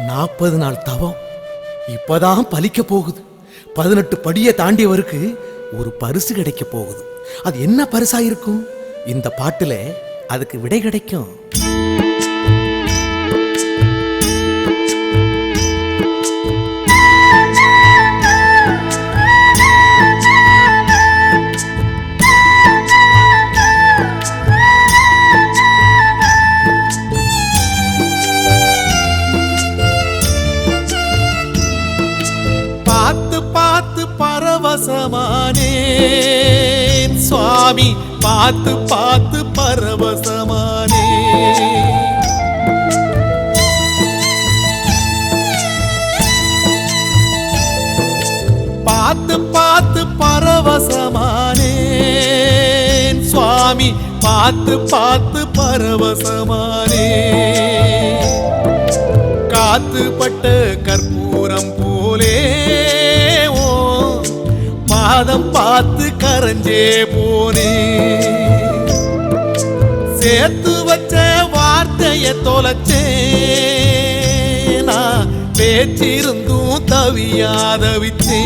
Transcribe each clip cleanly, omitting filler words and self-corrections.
40 நாள் தவம் இப்பதான் பலிக்க போகுது. 18 படியை தாண்டியவருக்கு ஒரு பரிசு கிடைக்க போகுது. அது என்ன பரிசா இருக்கும்? இந்த பாட்டுல அதுக்கு விடை கிடைக்கும். பார்த்து பார்த்து பரவசமானேன் சுவாமி, பார்த்து பார்த்து பரவசமானே. பார்த்து பார்த்து பரவசமானேன் சுவாமி, பார்த்து பார்த்து பரவசமானே. காத்துப்பட்ட கற்பூரம் போலே பாதம் பார்த்து கரைஞ்சே போனே. சேர்த்து வச்ச வார்த்தைய தொலைச்சேன், நான் பேச்சிருந்தும் தவியாதவிச்சேன்.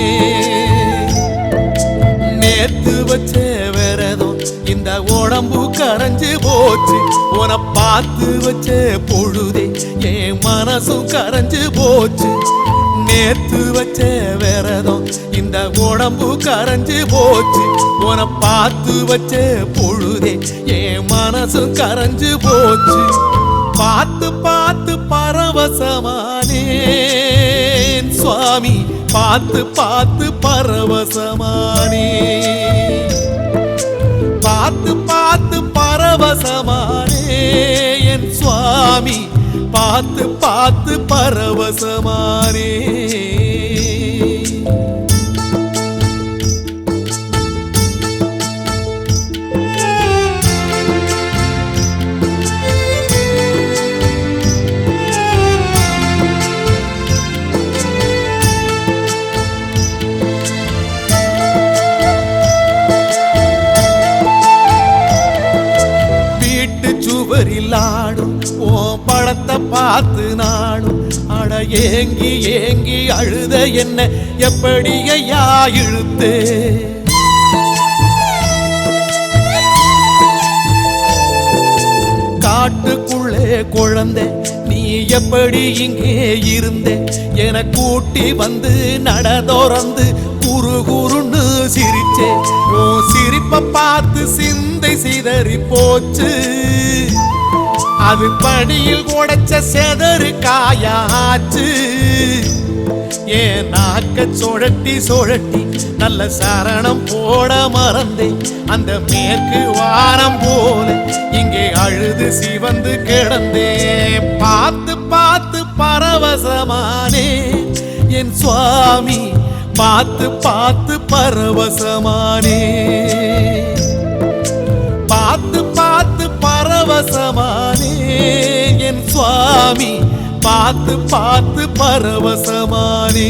நேத்து வச்ச விரதம் இந்த உடம்பு கரைஞ்சு போச்சு. உன பார்த்து வச்ச பொழுதே என் மனசும் கரைஞ்சு போச்சு. நேத்து வச்ச விரதம் இந்த உடம்பு கரைஞ்சு போச்சு. உன பார்த்து வச்ச பொழுதே என் மனசும் கரைஞ்சு போச்சு. பார்த்து பார்த்து பரவசமானேன் சுவாமி, பார்த்து பார்த்து பரவசமானே. பார்த்து பார்த்து பரவசமானே என் சுவாமி, பார்த்து பார்த்து பரவசமானே. சுவரிலாடும் ஓ படத்தை பார்த்து நாடும் அட ஏங்கி ஏங்கி அழுத என்ன எப்படி ஐயா இழுத்து. காட்டுக்குள்ளே குழந்தை நீ எப்படி இங்கே இருந்தே என கூட்டி வந்து நடதோறந்து குறு குறுன்னு சிரிச்சே. ஓ சிரிப்ப பார்த்து சிந்தை சிதறி போச்சு. அது படியில் உடைச்ச செதறு காயாச்சு. ஏன் நாக்க சுழட்டி சுழட்டி நல்ல சரணம் போட மறந்தேன். அந்த மேற்கு வாரம் போல இங்கே அழுது சிவந்து கிடந்தேன். பார்த்து பார்த்து பரவசமானே என் சுவாமி, பார்த்து பார்த்து பரவசமானே. பார்த்து பார்த்து பரவசமானே என் சுவாமி, பார்த்து பார்த்து பரவசமானே.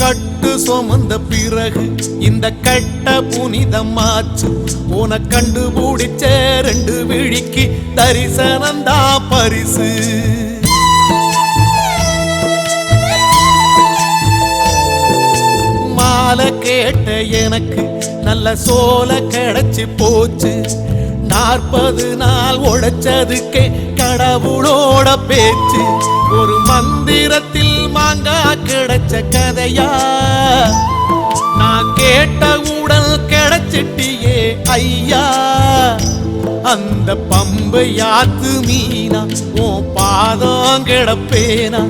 கட்டு சுமந்த பிறகு இந்த கட்ட புனிதமாச்சு. உன கண்டுபிடிச்ச 2 விழிக்கு தரிசனந்தா பரிசு. மாலை கேட்ட எனக்கு நல்ல சோல கிடைச்சு போச்சு. 40 நாள் உழைச்சதுக்கே கடவுளோட பேச்சு. ஒரு மந்திரத்தில் மாங்கா கிடைச்ச கதையா, நான் கேட்ட உடல் கிடைச்சிட்டியே ஐயா. அந்த பம்பை யாத்து மீனா உன் பாதம் கிடப்பேனா.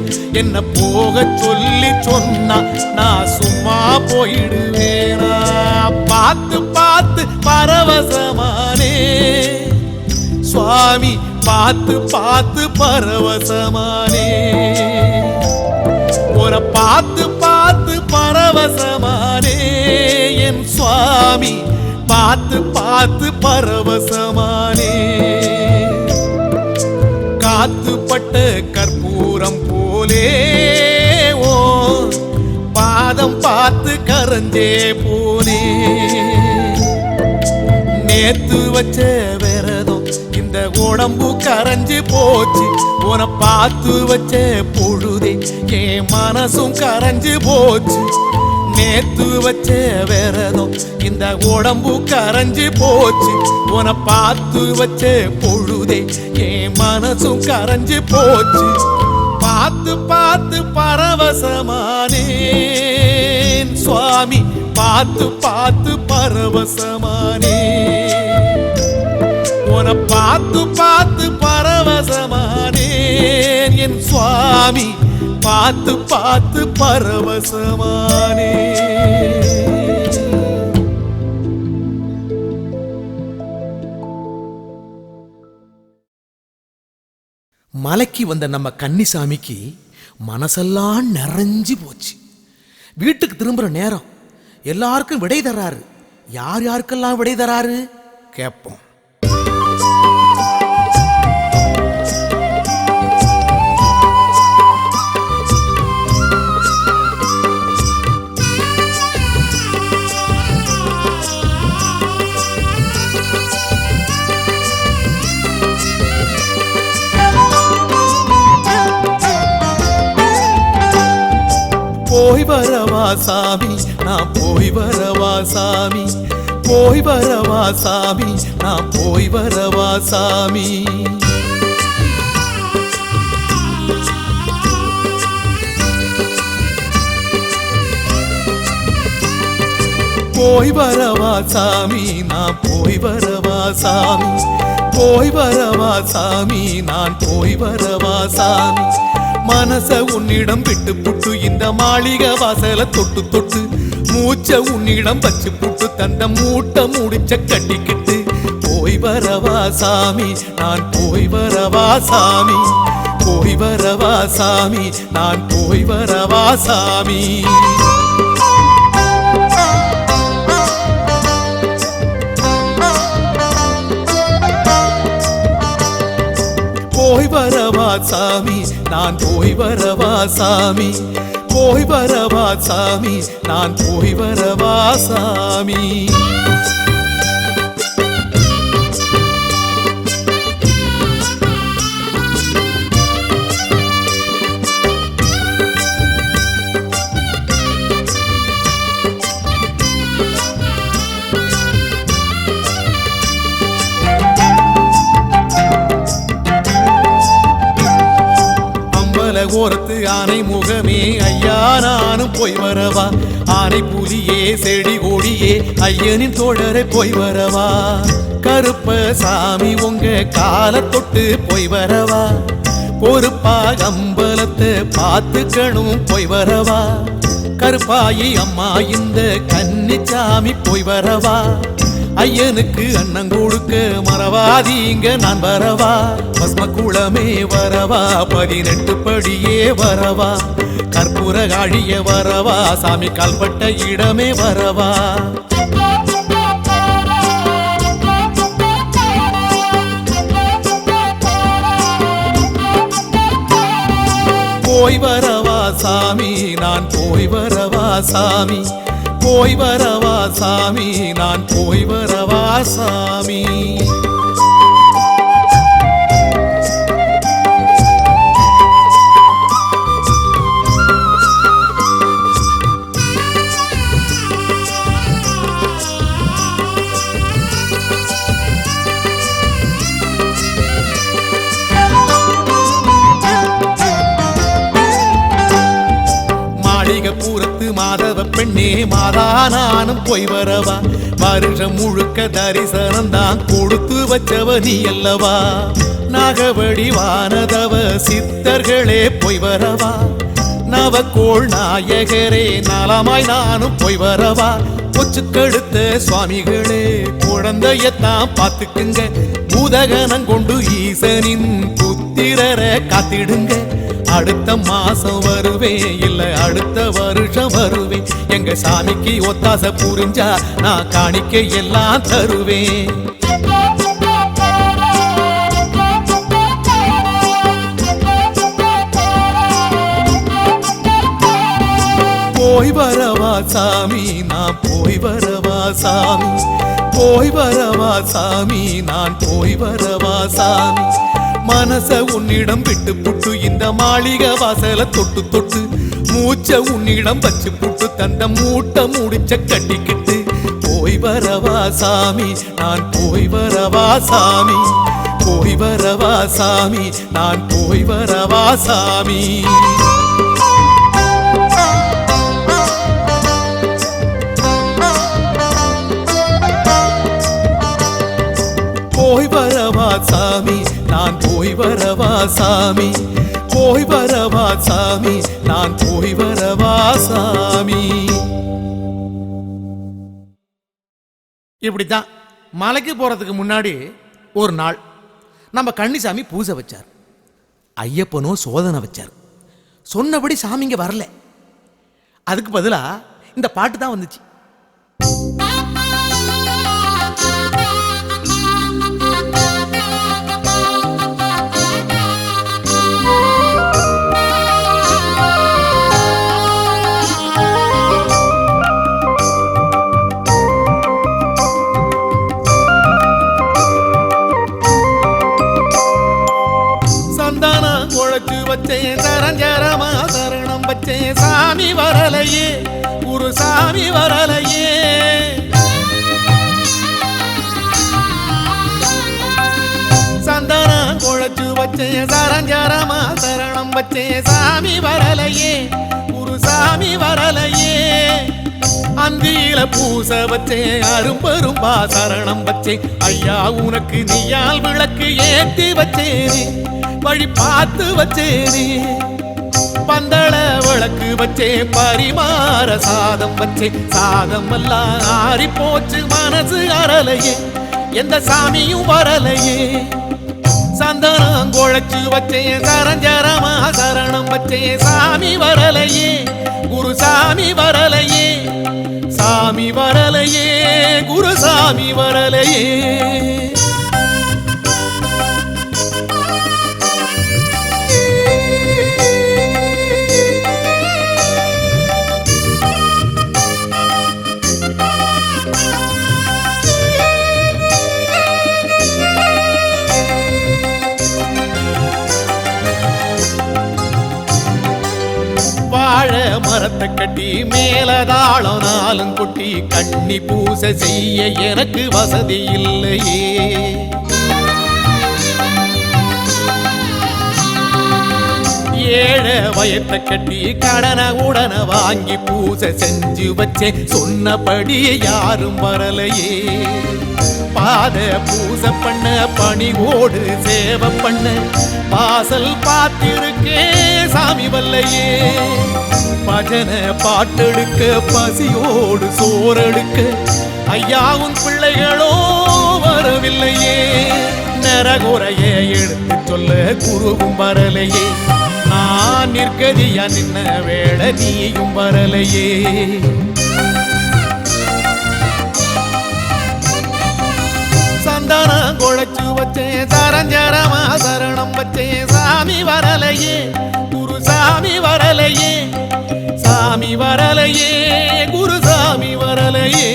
என்ன போக சொல்லி சொன்னா நான் சும்மா போயிடுவேனா. பார்த்து பார்த்து பரவசமானே சுவாமி, பார்த்து பார்த்து பரவசமானே. ஒரு பார்த்து பார்த்து பரவசமானே என் சுவாமி, பார்த்து பார்த்து பரவசமானே காத்துப்பட்ட கற்பூரம் போலே ஓ பாதம் பார்த்து கரஞ்சே போனே நேத்து வச்ச விரதம் இந்த உடம்பு கரைஞ்சு போச்சு உன பார்த்து வச்ச பொழுதே என் மனசும் கரைஞ்சு போச்சு நேத்து வச்ச விரதம் இந்த உடம்பு கரைஞ்சு போச்சு உன பார்த்து வச்ச பொழுதே என் மனசும் கரைஞ்சு போச்சு பார்த்து பார்த்து பரவசமானேன் சுவாமி பார்த்து பார்த்து பரவசமானே உன பார்த்து பார்த்து பரவசமானேன் என் சுவாமி பார்த்து பார்த்து பரவசமானே மலைக்கு வந்த நம்ம கன்னிசாமிக்கு மனசெல்லாம் நிறைஞ்சு போச்சு. வீட்டுக்கு திரும்புற நேரம் எல்லாருக்கும் விடை தராரு. யார் யாருக்கெல்லாம் விடை தராரு கேட்போம். போய் வரவா சாமி நான் போய் வரவா சாமி போய் வரவா சாமி நான் போய் வரவா சாமி போய் வரவா சாமி நான் போய் வரவா சாமி போய் வரவா சாமி நான் போய் வரவா சாமி மனச உன்னிடம் விட்டு புட்டு இந்த மாளிகை வாசல தொட்டு தொட்டு மூச்ச உன்னிடம் வச்சு புட்டு தந்த மூட்டை முடிச்ச கட்டிக்கிட்டு போய் வரவா சாமி நான் போய் வரவா சாமி போய் வரவா சாமி நான் போய் வரவா சாமி போய் வரவா சாமி நான் போய் வரவா சாமி போய் வரவா சாமி நான் போய் வரவா சாமி ஓரத்து ஆனை முகமே ஐயா நானும் போய் வரவா ஆனை புலியே செடி கொடியே ஐயனின் தோழரை போய் வரவா கருப்ப சாமி உங்க கால தொட்டு போய் வரவா பொறுப்பா அம்பலத்தை பார்த்துக்கணும் போய் வரவா கருப்பாயி அம்மா இந்த கன்னிச்சாமி போய் வரவா ஐயனுக்கு அண்ணன் கொடுக்க மறவாதீங்க நான் வரவா பஸ்ம குளமே வரவா 18 படியே வரவா கற்பூர காழிய வரவா சாமி கால்பட்ட இடமே வரவா போய் வரவா சாமி நான் போய் வரவா சாமி போய் வரவா சாமி நான் போய் வரவா சாமி பூரத்து மாதவ பெண்ணே மாதா நானும் போய் வரவா வருஷம் முழுக்க தரிசனம் தான் கொடுத்து வச்சவ நீ அல்லவா நாகவடி வானதவ சித்தர்களே போய் வரவா நவக்கோள் நாயகரே நலமாய் நானும் போய் வரவா கொச்சுக்கெடுத்த சுவாமிகளே குழந்தையத்தான் பார்த்துக்குங்க பூதகனம் கொண்டு ஈசனின் புத்திரரை காத்திடுங்க அடுத்த மாசம் வருவேன் இல்ல அடுத்த வருஷம் வருவேன். எங்க சாமிக்கு ஒத்தாசை புரிஞ்சா நான் காணிக்கை எல்லாம் தருவேன். போய் வரவா சாமி நான் போய் வரவா சாமி, போய் வரவா சாமி நான் போய் வரவா சாமி. மனச உன்னிடம் விட்டு புட்டு இந்த மாளிகை வாசல தொட்டு தொட்டு மூச்ச உன்னிடம் வச்சு புட்டு தந்த மூட்டை முடிச்ச கட்டிக்கிட்டு போய் வரவா சாமி நான் போய் வரவா சாமி, போய் வரவா சாமி நான் போய் வரவா சாமி. போய் வரவா சாமி நான் போய் வரவா சாமி, போய் வரவா சாமி நான் போய் வரவா சாமி. இப்படித்தான் மலைக்கு போறதுக்கு முன்னாடி ஒரு நாள் நம்ம கன்னிசாமி பூஜை வச்சார். ஐயப்பனோ சோதனை வச்சார். சொன்னபடி சாமிங்க வரல. அதுக்கு பதிலா இந்த பாட்டு தான் வந்துச்சு. சரஞ்சரமா சரணம் வச்சே சாமி வரலையே குரு சாமி வரலையே. சந்தன குழைச்சு வச்சே சரஞ்சரமா சரணம் வச்சே சாமி வரலையே குரு சாமி வரலையே. அந்தியில பூச வச்சே அரும்பரும்பா சரணம் வச்சே ஐயா உனக்கு நீயால் விளக்கு ஏற்றி வச்சேனே வழி பார்த்து வச்சேனே. பந்தள விளக்கு வச்சே பரிமாற சாதம் வச்சே சாதம் எல்லாம் ஆறி போச்சு மனசு அறலையே எந்த சாமியும் வரலையே. சந்தனம் குழைச்சு வச்சே சரஞ்சரமா சரணம் வச்சே சாமி வரலையே குரு சாமி வரலையே. சாமி வரலையே குரு சாமி வரலையே. வாழை மரத்தை கட்டி மேலதாளம் நாளும் கொட்டி கண்ணி பூசை செய்ய எனக்கு வசதி இல்லையே. ஏழை வயத்தை கட்டி கடனை உடனே வாங்கி பூசை செஞ்சு வச்சேன் சொன்னபடி யாரும் வரலையே. பாத பூசை பண்ண பணிவோடு சேவை பண்ண வாசல் பார்த்திருக்கே சாமி வல்லையே. பஜனை பாட்டெடுக்க பசியோடு சோறெடுக்க ஐயாவும் பிள்ளைகளோ வரவில்லையே. நரகுறைய எடுத்து சொல்ல குருவும் வரலையே. நான் நிற்கதியா நின்ன வேளை நீயும் வரலையே. சந்தனம் குழைச்சு வச்சே சரஞ்சரமா சரணம் வச்சே சாமி வரலையே குரு சாமி வரலையே. சாமி வரலையே குரு சாமி வரலையே.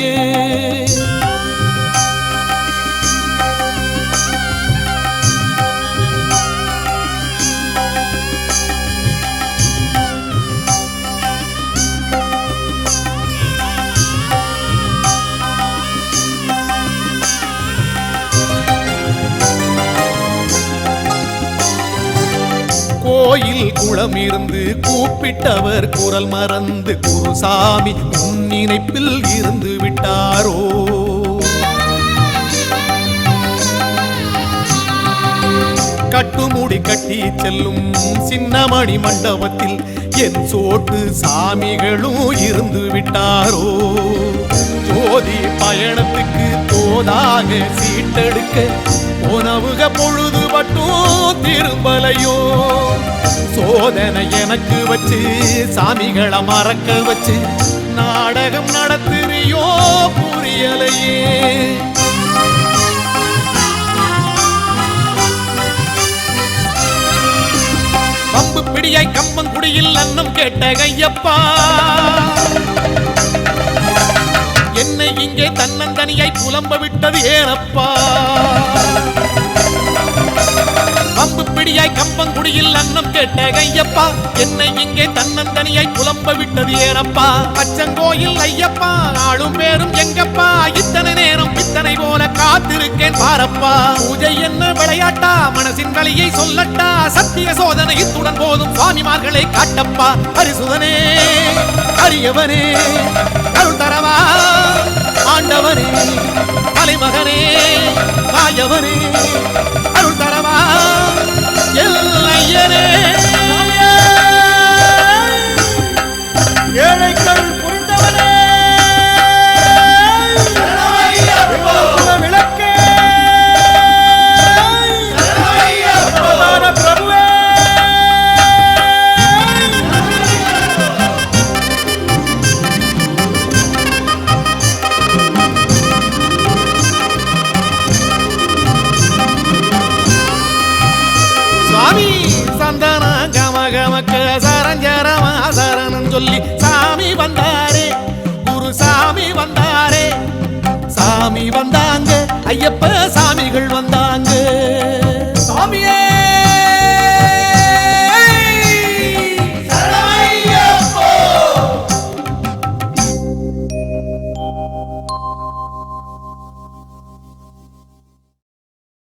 கோயில் குளம் இருந்து கூப்பிட்டவர் குரல் மறந்து குருசாமி உன் நினைப்பில் இருந்து விட்டாரோ. கட்டுமுடி கட்டி செல்லும் சின்னமணி மண்டபத்தில் என் சோட்டு சாமிகளும் இருந்து விட்டாரோ. ஜோதி பயணத்துக்கு தோதாக சீட்டெடுக்க உணவுக பொழுது மட்டும் திரும்பலையோ சோதனை எனக்கு வச்சு சாமிகளை மறக்க வச்சு நாடகம் நடத்துறியோ புரியலையே கம்பு பிடியாய் கம்பங்குடியில் அன்னம் கேட்ட ஐயப்பா என்னை இங்கே தன்னந்தனியாய் புலம்ப விட்டது ஏனப்பா கம்பு பிடியாய் கம்பங்குடியில் அன்னம் கேட்ட ஐயப்பா என்னை இங்கே தன்னந்தனியாய் புலம்ப விட்டது ஏனப்பா அச்சங்கோயில் ஐயப்பா ஆளும் பேரும் எங்கப்பா இத்தனை நேரம் பித்தனை போல காத்திருக்கேன் பாரப்பா பூஜை என்ன விளையாட்டா மனசின் வழியை சொல்லட்டா சத்திய சோதனை இத்துடன் போதும் சுவாமிமார்களை காட்டப்பா பரிசுதனே அரியவனே அருள் தரவா ஆண்டவனே தலைமகனே மாயவனே அருள் தரவா எல்லையனே ஏழைகள் புரிந்தவனே விளக்கே பிரபுவே சுவாமி சந்தன கமகமக்க சரஞ்சரமா சரணம் சொல்லி சாமி வந்தாரே குரு சாமி வந்தாரே சாமி வந்தாங்க ஐயப்ப